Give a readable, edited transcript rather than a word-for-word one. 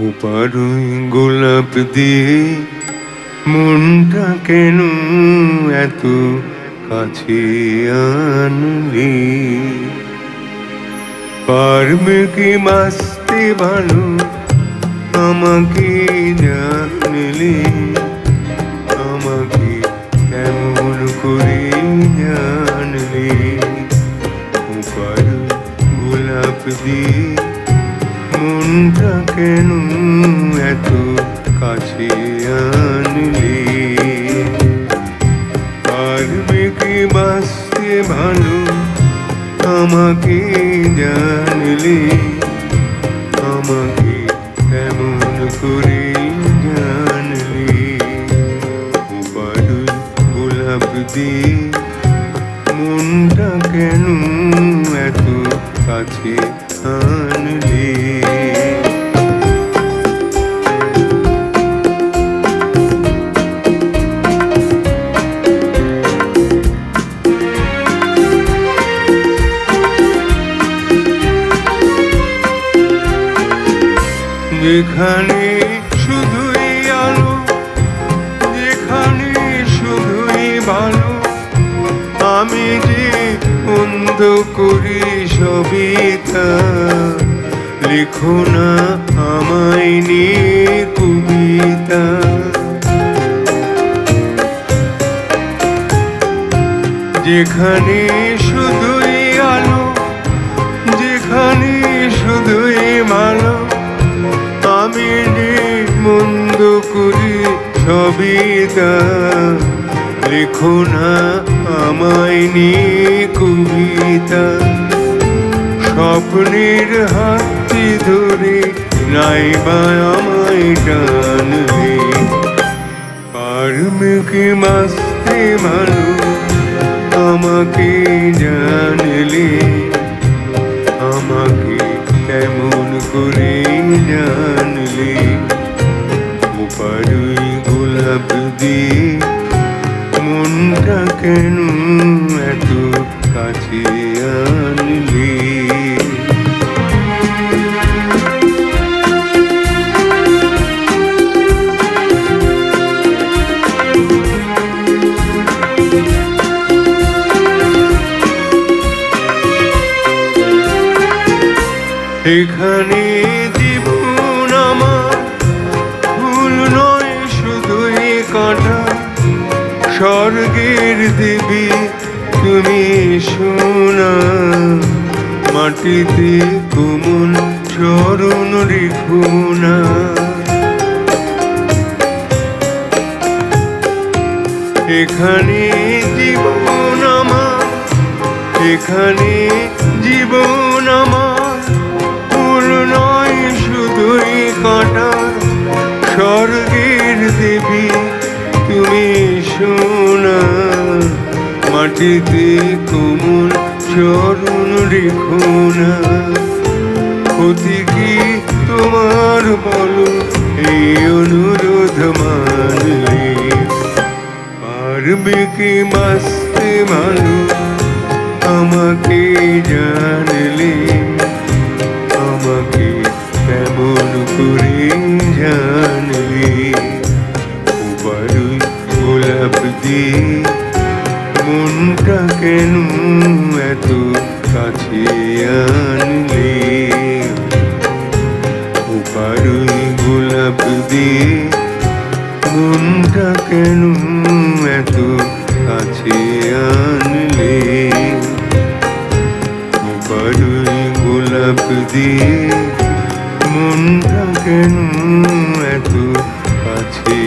ওপারুই গোলাপ দিয়ে মনটা কেন এত কাছে আনলি? পারবে কি বাঁচতে ভালো আমাকে জানলে? আমাকে কেমন করে জানলে? ওপারুই গোলাপ দিয়ে মনটা কেন এত কাছে আনলি? পারবে কি বাঁচতে ভালো আমাকে জানলে? আমাকে কেমন করে জানলে? ওপারুই গোলাপ দিয়ে মনটা কেন এত কাছে আনলি? যেখানে শুধুই আলো, যেখানে শুধুই ভালো, আমি যে বন্ধ করি সবিতা। লিখো না আমায় নিয়ে কবিতা। যেখানে শুধুই আলো, যেখানে শুধুই ভালো, আমি যে মন্দ করি সবিতা। লিখো না আমায় নিয়ে কবিতা। স্বপ্নের হাতটি ধরে নাইবা আমায় টানলে? পারবে কি বাঁচতে ভালো আমাকে জানলে? আমাকে কেমন করে জানলে? ওপারুই গোলাপ দিয়ে মনটা কেন এত কাছে আনলি? এখানে জীবন আমার ফুল নয় শুধুই কাঁটা। স্বর্গের দেবী তুমি সোনা, মাটিতে কোমল চরণ রেখো না। এখানে জীবন আমার, এখানে জীবন আমার ফুল নয় শুধুই কাঁটা। স্বর্গের দেবী তুমি সোনা, মাটিতে কোমল চরণ রেখো না। ক্ষতি কি তোমার বলো এই অনুরোধ মানলে? পারবে কি বাঁচতে ভালো আমাকে জানলে? আমাকে কেমন করে জানলে? ওপারুই গোলাপ দিয়ে মনটা কেন এত কাছে আনলে? ওপারুই গোলাপ দিয়ে মনটা কেন এত কাছে আনলে? ওপারুই গোলাপ দিয়ে মনটা কেন এত কাছে